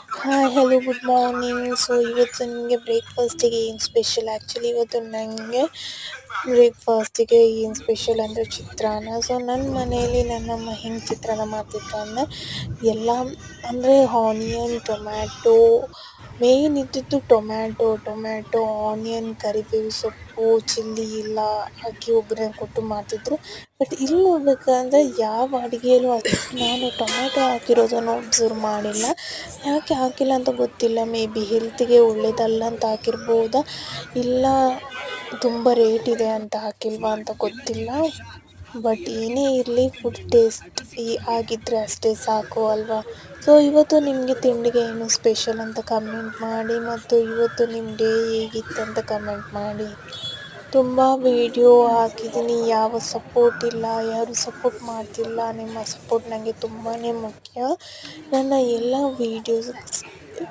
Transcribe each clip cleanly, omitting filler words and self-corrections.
Hi hello good morning. So ಇವತ್ತು ನನಗೆ ಬ್ರೇಕ್ಫಾಸ್ಟಿಗೆ ಏನು ಸ್ಪೆಷಲ್? ಆ್ಯಕ್ಚುಲಿ ಇವತ್ತು ನನಗೆ ಬ್ರೇಕ್ಫಾಸ್ಟಿಗೆ ಏನು ಸ್ಪೆಷಲ್ ಅಂದರೆ ಚಿತ್ರಾನ್ನ. ಸೊ ನನ್ನ ಮನೆಯಲ್ಲಿ ನನ್ನಮ್ಮ ಹೆಂಗೆ ಚಿತ್ರಾನ್ನ ಮಾಡ್ತಿದ್ರು ಅಂದರೆ ಎಲ್ಲ ಅಂದರೆ ಆನಿಯನ್, ಟೊಮ್ಯಾಟೊ, ಮೇಯ್ನ್ ಇದ್ದಿದ್ದು ಟೊಮ್ಯಾಟೊ, ಆನಿಯನ್, ಕರಿಬೇವು ಸೊಪ್ಪು, ಚಿಲ್ಲಿ ಎಲ್ಲ ಹಾಕಿ ಒಗ್ಗರಣೆ ಕೊಟ್ಟು ಮಾಡ್ತಿದ್ರು. ಬಟ್ ಇಲ್ಲಿ ನೋಡ್ಬೇಕಂದ್ರೆ ಯಾವ ಅಡುಗೆಯಲ್ಲೂ ನಾನು ಟೊಮ್ಯಾಟೊ ಹಾಕಿರೋದನ್ನು ಒಬ್ಸರ್ವ್ ಮಾಡಿಲ್ಲ. ಯಾಕೆ ಹಾಕಿಲ್ಲ ಅಂತ ಗೊತ್ತಿಲ್ಲ. ಮೇ ಬಿ ಹೆಲ್ತಿಗೆ ಒಳ್ಳೆಯದಲ್ಲ ಅಂತ ಹಾಕಿರ್ಬೋದಾ, ಇಲ್ಲ ತುಂಬ ರೇಟ್ ಇದೆ ಅಂತ ಹಾಕಿಲ್ವಾ ಅಂತ ಗೊತ್ತಿಲ್ಲ. ಬಟ್ ಏನೇ ಇರಲಿ, ಫುಡ್ ಟೇಸ್ಟ್ ಆಗಿದ್ದರೆ ಅಷ್ಟೇ ಸಾಕು ಅಲ್ವಾ. ಸೊ ಇವತ್ತು ನಿಮಗೆ ತಿಂಡಿಗೆ ಏನು ಸ್ಪೆಷಲ್ ಅಂತ ಕಮೆಂಟ್ ಮಾಡಿ, ಮತ್ತು ಇವತ್ತು ನಿಮ್ಮ ಡೇ ಹೇಗಿತ್ತು ಅಂತ ಕಮೆಂಟ್ ಮಾಡಿ. ತುಂಬ ವೀಡಿಯೋ ಹಾಕಿದ್ದೀನಿ, ಯಾವ ಸಪೋರ್ಟ್ ಇಲ್ಲ, ಯಾರು ಸಪೋರ್ಟ್ ಮಾಡ್ತಿಲ್ಲ. ನಿಮ್ಮ ಸಪೋರ್ಟ್ ನನಗೆ ತುಂಬಾ ಮುಖ್ಯ. ನನ್ನ ಎಲ್ಲ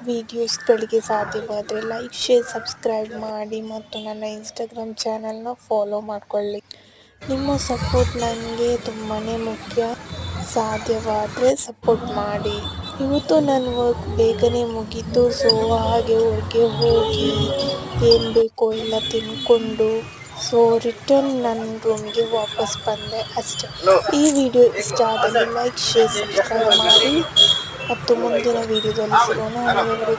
ವೀಡಿಯೋಸ್ಗಳಿಗೆ ಸಾಧ್ಯವಾದರೆ ಲೈಕ್, ಶೇರ್, ಸಬ್ಸ್ಕ್ರೈಬ್ ಮಾಡಿ ಮತ್ತು ನನ್ನ ಇನ್ಸ್ಟಾಗ್ರಾಮ್ ಚಾನಲ್ನ ಫಾಲೋ ಮಾಡಿಕೊಳ್ಳಿ. ನಿಮ್ಮ ಸಪೋರ್ಟ್ ನನಗೆ ತುಂಬಾ ಮುಖ್ಯ. ಸಾಧ್ಯವಾದರೆ ಸಪೋರ್ಟ್ ಮಾಡಿ. ಇವತ್ತು ನನ್ನ ವರ್ಕ್ ಬೇಗನೆ ಮುಗೀತು. ಸೊ ಹಾಗೆ ಹೊರಗೆ ಹೋಗಿ ಏನು ಬೇಕೋ ಎಲ್ಲ ತಿಂದ್ಕೊಂಡು ರಿಟರ್ನ್ ನನ್ನ ರೂಮ್ಗೆ ವಾಪಸ್ ಬಂದೆ ಅಷ್ಟೆ. ಈ ವಿಡಿಯೋ ಇಷ್ಟ ಆದಲ್ಲಿ ಲೈಕ್, ಶೇರ್, ಸಬ್ಸ್ಕ್ರೈಬ್ ಮಾಡಿ ಮತ್ತು ಮುಂದಿನ ವಿಡಿಯೋದಲ್ಲಿ ಸಿಗೋಣ. ಅಲ್ಲಿವರೆಗೂ